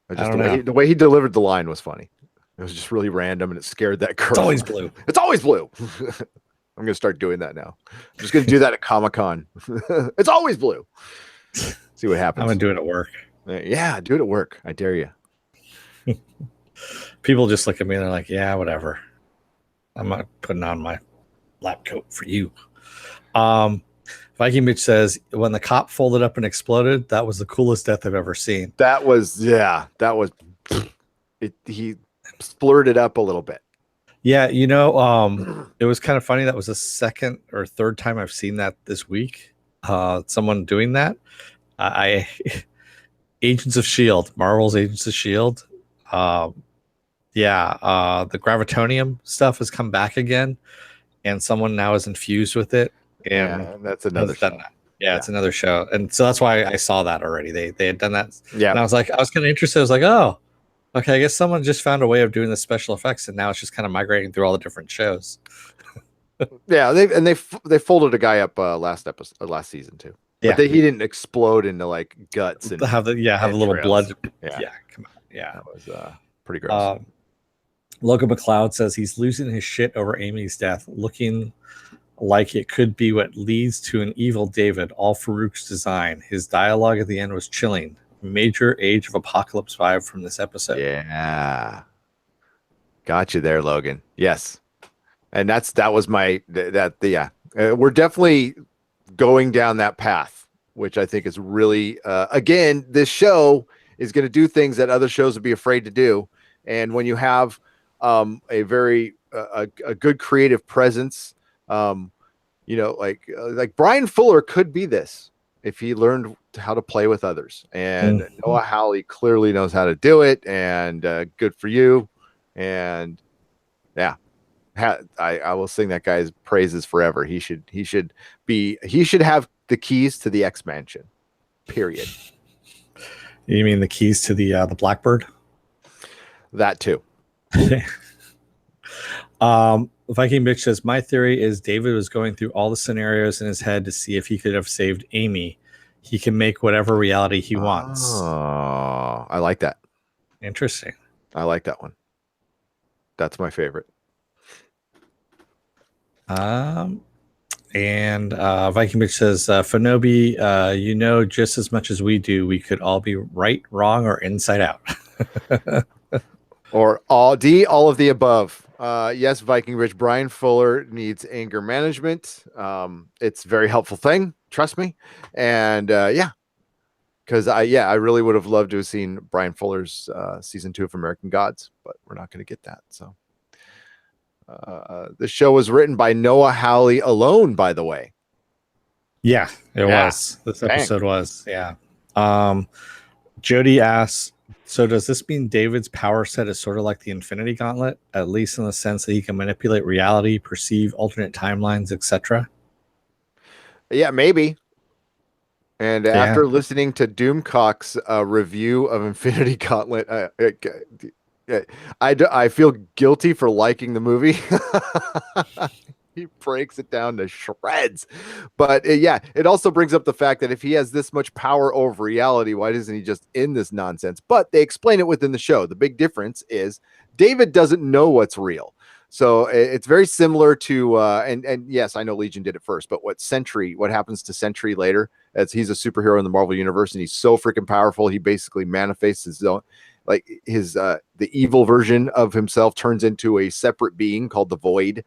I just don't know. the way he delivered the line was funny. It was just really random and it scared that It's girl. always blue. It's always blue. I'm gonna start doing that now. I'm just gonna do that at Comic-Con. It's always blue. See what I'm happens. gonna do it at work. Yeah, do it at work. I dare you. People just look at me and they're like, "Yeah, whatever. I'm not putting on my lab coat for you." Um, Viking Mitch says, "When the cop folded up and exploded, that was the coolest death I've ever seen." That was it. He splurted up a little bit. Yeah, it was kind of funny. That was the second or third time I've seen that this week. Someone doing that. I Agents of Shield, Marvel's Agents of Shield. Um, yeah, the gravitonium stuff has come back again, and someone now is infused with it and Yeah, that's another has done show. that. Yeah, Yeah. it's another show, and so that's why I saw that already. They had done that, Yeah. and I was kind of interested. I was like, oh, okay, I guess someone just found a way of doing the special effects, and now it's just kind of migrating through all the different shows. Yeah, they folded a guy up last season too. But Yeah, he didn't explode into like guts and have a little entrails. blood. Yeah, Yeah, come on. Yeah. that was pretty gross. Logan McLeod says he's losing his shit over Amy's death, looking like it could be what leads to an evil David, all Farouk's design. His dialogue at the end was chilling. Major Age of Apocalypse vibe from this episode. Yeah, got you there, Logan. Yes, and that was my that yeah. We're definitely going down that path, which I think is really again, this show is going to do things that other shows would be afraid to do. And when you have a very a good creative presence, um, like Brian Fuller could be this if he learned how to play with others. And Noah Hawley clearly knows how to do it, and good for you. And yeah, I will sing that guy's praises forever. He should have the keys to the X Mansion. Period. You mean the keys to the Blackbird? That too. Viking Mitch says, my theory is David was going through all the scenarios in his head to see if he could have saved Amy. He can make whatever reality he wants. Oh, I like that. Interesting. I like that one. That's my favorite. And Viking Mitch says, Fanobi, just as much as we do, we could all be right, wrong, or inside out. Or all of the above. Yes, Viking Rich. Brian Fuller needs anger management. It's a very helpful thing. Trust me. And yeah, because I really would have loved to have seen Brian Fuller's season 2 of American Gods, but we're not going to get that. So the show was written by Noah Hawley alone, by the way. Yeah, it was. This episode was. Yeah. Jody asks, so does this mean David's power set is sort of like the Infinity Gauntlet, at least in the sense that he can manipulate reality, perceive alternate timelines, etc.? Yeah, maybe. And after listening to Doomcock's review of Infinity Gauntlet, I feel guilty for liking the movie. He breaks it down to shreds. But yeah, it also brings up the fact that if he has this much power over reality, why doesn't he just end this nonsense? But they explain it within the show. The big difference is David doesn't know what's real. So it's very similar to and yes, I know Legion did it first, but what happens to Sentry later, as he's a superhero in the Marvel universe and he's so freaking powerful, he basically manifests his own, like his the evil version of himself turns into a separate being called the Void.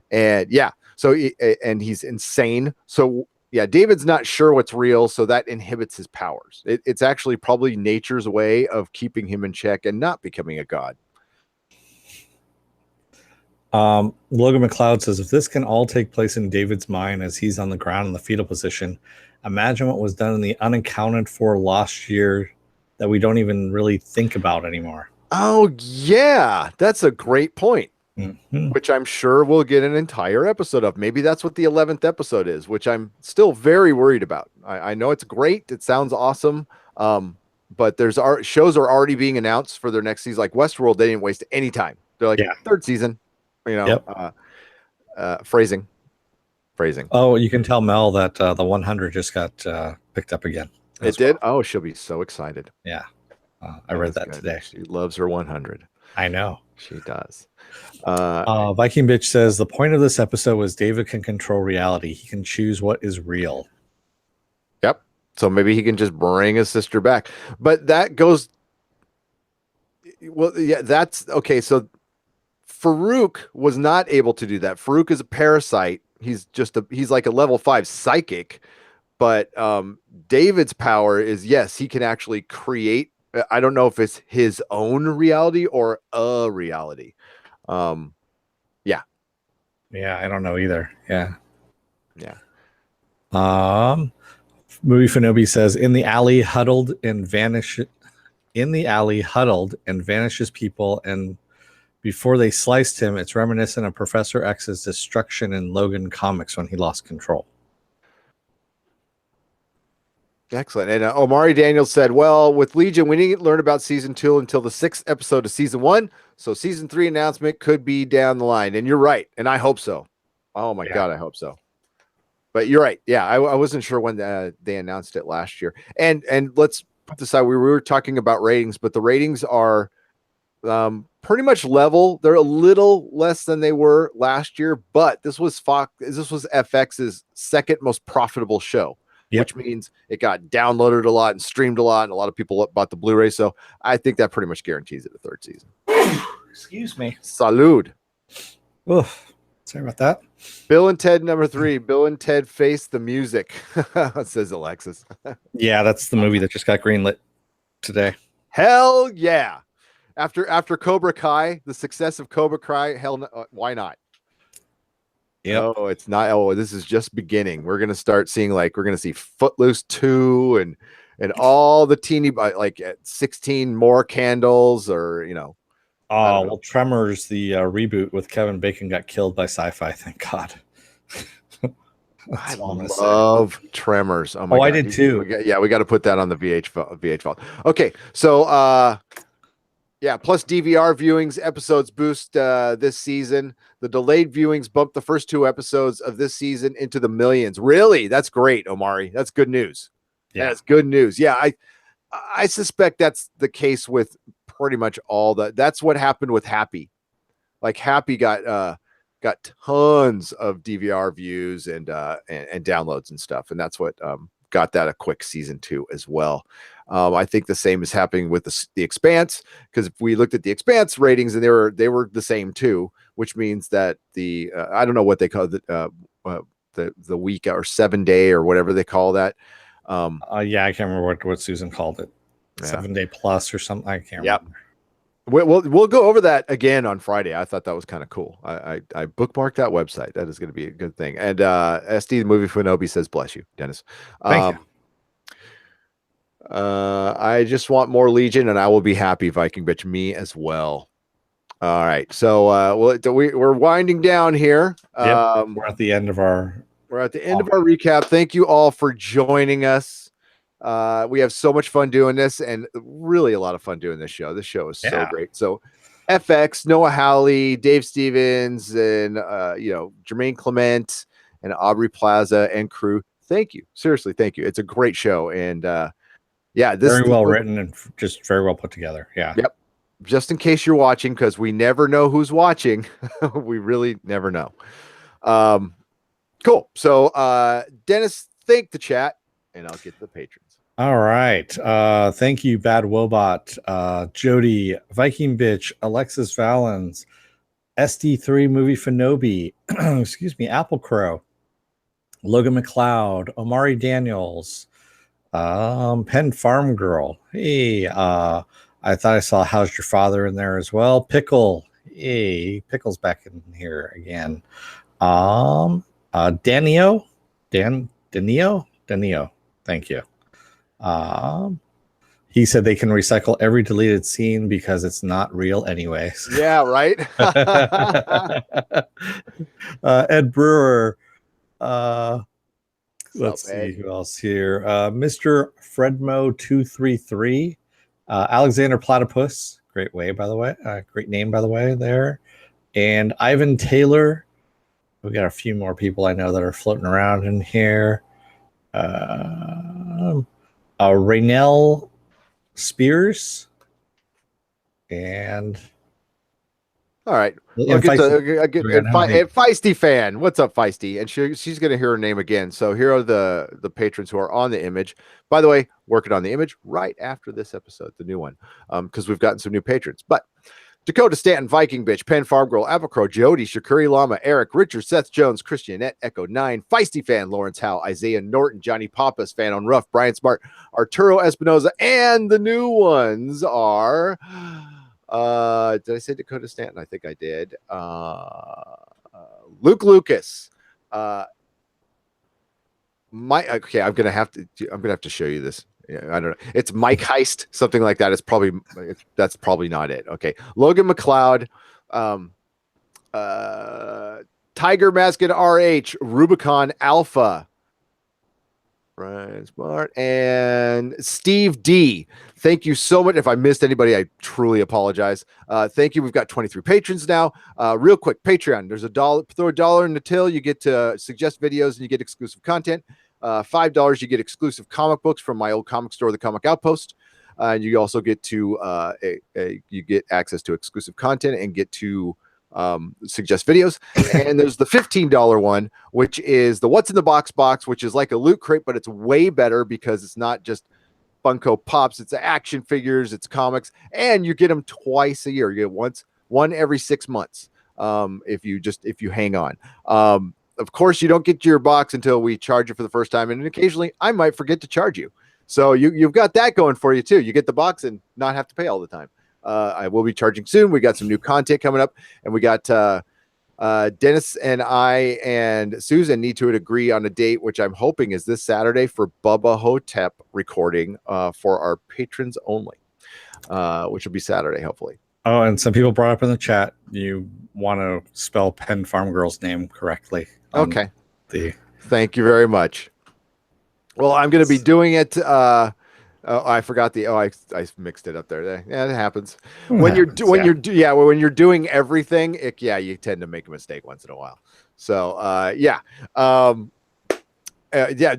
And yeah, so and he's insane. So yeah, David's not sure what's real, so that inhibits his powers. It's actually probably nature's way of keeping him in check and not becoming a god. Logan McLeod says, if this can all take place in David's mind as he's on the ground in the fetal position, imagine what was done in the unaccounted for lost year that we don't even really think about anymore. Oh, yeah. That's a great point, Mm-hmm. which I'm sure we'll get an entire episode of. Maybe that's what the 11th episode is, which I'm still very worried about. I know it's great. It sounds awesome. But shows are already being announced for their next season. Like Westworld, they didn't waste any time. They're like, Yeah. third season, Yep. phrasing. Oh, you can tell Mel that the 100 just got picked up again. It did? Oh, she'll be so excited. Yeah. I read that today. She loves her 100. I know. She does. Viking Bitch says, the point of this episode was David can control reality. He can choose what is real. Yep. So maybe he can just bring his sister back. But that goes... Well, yeah, that's... Okay, so Farouk was not able to do that. Farouk is a parasite. He's like a level 5 psychic. But David's power is, yes, he can actually create... I don't know if it's his own reality or a reality. Yeah. Yeah, I don't know either. Yeah. Yeah. Movie Fanobi says, in the alley huddled and vanishes people, and before they sliced him, it's reminiscent of Professor X's destruction in Logan comics when he lost control. Excellent. And Omari Daniels said, well, with Legion, we didn't learn about season 2 until the 6th episode of season 1. So season 3 announcement could be down the line. And you're right. And I hope so. Oh my God, I hope so. But you're right. Yeah, I wasn't sure when they announced it last year. And let's put this out. We were talking about ratings, but the ratings are pretty much level. They're a little less than they were last year, but this was FX's second most profitable show. Yep. Which means it got downloaded a lot and streamed a lot, and a lot of people bought the Blu-ray. So I think that pretty much guarantees it a third season. Excuse me. Salud. Oof. Sorry about that. Bill and Ted number 3. Bill and Ted Face the Music, says Alexis. Yeah, that's the movie that just got greenlit today. Hell yeah. After Cobra Kai, the success of Cobra Kai, why not? Yeah. Oh, it's not. Oh, this is just beginning. We're gonna start seeing we're gonna see Footloose 2 and all the teeny 16 more candles or Oh well, Tremors the reboot with Kevin Bacon got killed by Sci-Fi. Thank God. I love Tremors. Oh my God. I did too. We got to put that on the VH file. Okay, so yeah, plus DVR viewings, episodes boost this season. The delayed viewings bumped the first 2 episodes of this season into the millions. Really? That's great, Omari. That's good news. Yeah, that's good news. Yeah, I suspect that's the case with pretty much all that's what happened with Happy. Like Happy got tons of DVR views and downloads and stuff, and that's what got that a quick season 2 as well. I think the same is happening with the Expanse, because if we looked at the Expanse ratings and they were the same too, which means that the I don't know what they call it, the week or 7-day or whatever they call that. Yeah, I can't remember what Susan called it. 7-day plus or something. I can't remember. We'll go over that again on Friday. I thought that was kind of cool. I bookmarked that website. That is going to be a good thing. And SD the movie Fanobi says, bless you, Dennis. Thank you. I just want more Legion, and I will be happy. Viking Bitch, me as well. All right, so we're winding down here. Yep. We're at the end of our recap. Thank you all for joining us. We have so much fun doing this, and really a lot of fun doing this show. This show is so great. So FX, Noah Hawley, Dave Stevens, and Jermaine Clement and Aubrey Plaza and crew. Thank you. Seriously, thank you. It's a great show. And this very well written and just very well put together. Yeah. Yep. Just in case you're watching, because we never know who's watching. We really never know. Cool. So Dennis, thank the chat, and I'll get to the patrons. All right. Thank you, Bad Wobot, Jody, Viking Bitch, Alexis Valens, SD3 Movie Fanobi, excuse me, Apple Crow, Logan McLeod, Omari Daniels, Penn Farm Girl. Hey, I thought I saw How's Your Father in there as well. Pickle. Hey, Pickle's back in here again. Danio. Danio. Thank you. He said they can recycle every deleted scene because it's not real anyways. Yeah, right. Ed Brewer. Sup, Let's see Ed? who else here. Mr. Fredmo233. Alexander Platypus. Great way, by the way. Great name, by the way, there. And Ivan Taylor. We got a few more people I know that are floating around in here. Raynell Spears. And All right. I'll get to and Feisty fan. What's up, Feisty? And she's going to hear her name again. So here are the patrons who are on the image. By the way, working on the image right after this episode, the new one, because we've gotten some new patrons. But Dakota Stanton, Viking Bitch, Penn Farm Girl, Avocro, Jody, Shakuri Lama, Eric, Richard, Seth Jones, Christianette, Echo 9, Feisty fan, Lawrence Howe, Isaiah Norton, Johnny Pappas, fan on Rough, Brian Smart, Arturo Espinoza, and the new ones are did I say Dakota Stanton? I think I did. Luke Lucas. Okay, I'm gonna have to show you this. Yeah, I don't know. It's Mike Heist, something like that. That's probably not it. Okay, Logan McLeod, Tiger Maskin RH, Rubicon Alpha, Brian Smart, and Steve D. Thank you so much. If I missed anybody, I truly apologize. Thank you. We've got 23 patrons now. Real quick, Patreon. There's throw $1 in the till. You get to suggest videos and you get exclusive content. $5, you get exclusive comic books from my old comic store, The Comic Outpost. And you also get to you get access to exclusive content and get to suggest videos. And there's the $15 one, which is the What's in the Box, which is like a loot crate, but it's way better because it's not just Funko Pops, it's action figures, it's comics, and you get them twice a year. You get one every 6 months. If you hang on. Of course, you don't get your box until we charge you for the first time, and occasionally I might forget to charge you. So you've got that going for you too. You get the box and not have to pay all the time. I will be charging soon. We got some new content coming up, and we got Dennis and I and Susan need to agree on a date, which I'm hoping is this Saturday for Bubba Hotep recording for our patrons only, which will be Saturday, hopefully. Oh, and some people brought up in the chat you want to spell Penn Farm Girl's name correctly. Okay. Thank you very much. Well, I'm going to be doing it. I forgot I mixed it up there. Yeah, it happens. When you're doing everything, you tend to make a mistake once in a while. So,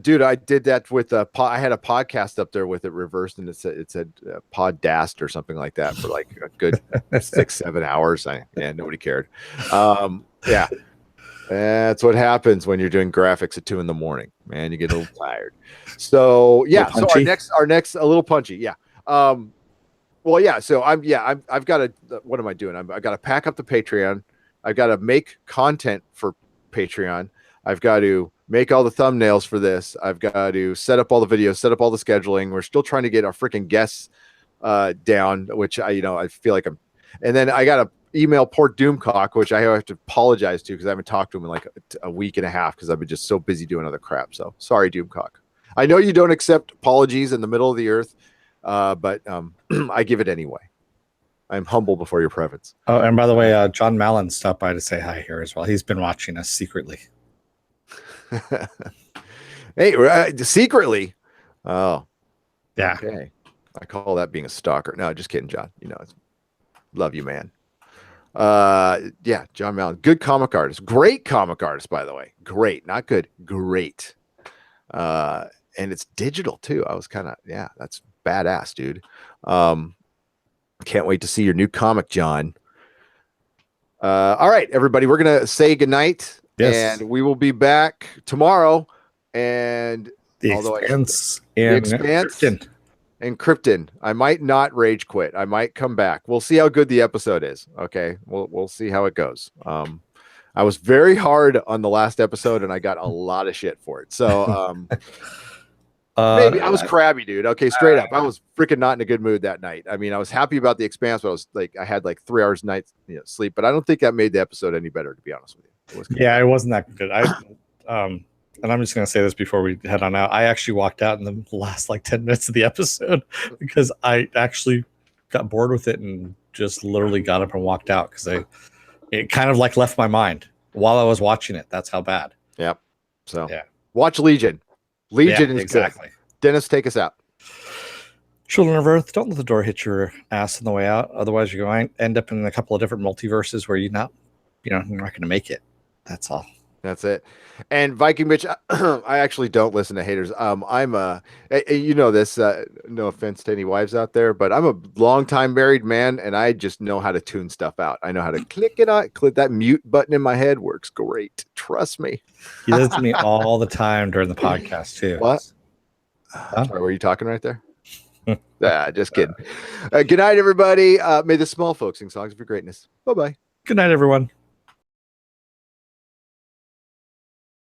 dude, I did that with I had a podcast up there with it reversed, and it said Poddast or something like that for like a good 6-7 hours. Nobody cared. That's what happens when you're doing graphics at 2 a.m. Man, you get a little tired. So so our next a little punchy. Yeah. So I've got to, what am I doing? I've got to pack up the Patreon. I've got to make content for Patreon. I've got to make all the thumbnails for this. I've got to set up all the videos, set up all the scheduling. We're still trying to get our freaking guests down, which I feel like and then I got to email poor Doomcock, which I have to apologize to because I haven't talked to him in like a week and a half because I've been just so busy doing other crap. So sorry, Doomcock. I know you don't accept apologies in the middle of the earth, but I give it anyway. I'm humble before your presence. Oh, and by the way, John Mallon stopped by to say hi here as well. He's been watching us secretly. Hey, secretly. Oh, yeah. Okay. I call that being a stalker. No, just kidding, John. Love you, man. John Mallon, good comic artist, great comic artist, by the way. Great, not good, great. And it's digital too. I was that's badass, dude. Can't wait to see your new comic, John. All right, everybody, we're gonna say goodnight. Yes. And we will be back tomorrow. And the Expanse and Krypton. I might not rage quit. I might come back. We'll see how good the episode is. Okay, we'll see how it goes. I was very hard on the last episode, and I got a lot of shit for it. So Maybe I was crabby, dude. Okay, straight up, I was freaking not in a good mood that night. I mean, I was happy about the Expanse, but I was like, I had like 3 hours night sleep, but I don't think that made the episode any better, to be honest with you. It wasn't that good. And I'm just gonna say this before we head on out. I actually walked out in the last like 10 minutes of the episode because I actually got bored with it and just literally got up and walked out because it kind of like left my mind while I was watching it. That's how bad. Yep. So yeah, watch Legion. Legion is exactly. good. Dennis, take us out. Children of Earth, don't let the door hit your ass on the way out. Otherwise, you're going to end up in a couple of different multiverses where you're not going to make it. That's all. That's it. And Viking Bitch, I actually don't listen to haters. I'm this, no offense to any wives out there, but I'm a long-time married man, and I just know how to tune stuff out. I know how to click that mute button in my head works great. Trust me. He does to me all the time during the podcast too. What? Sorry, were you talking right there? Just kidding. Good night, everybody. May the small folks sing songs of your greatness. Bye-bye. Good night, everyone.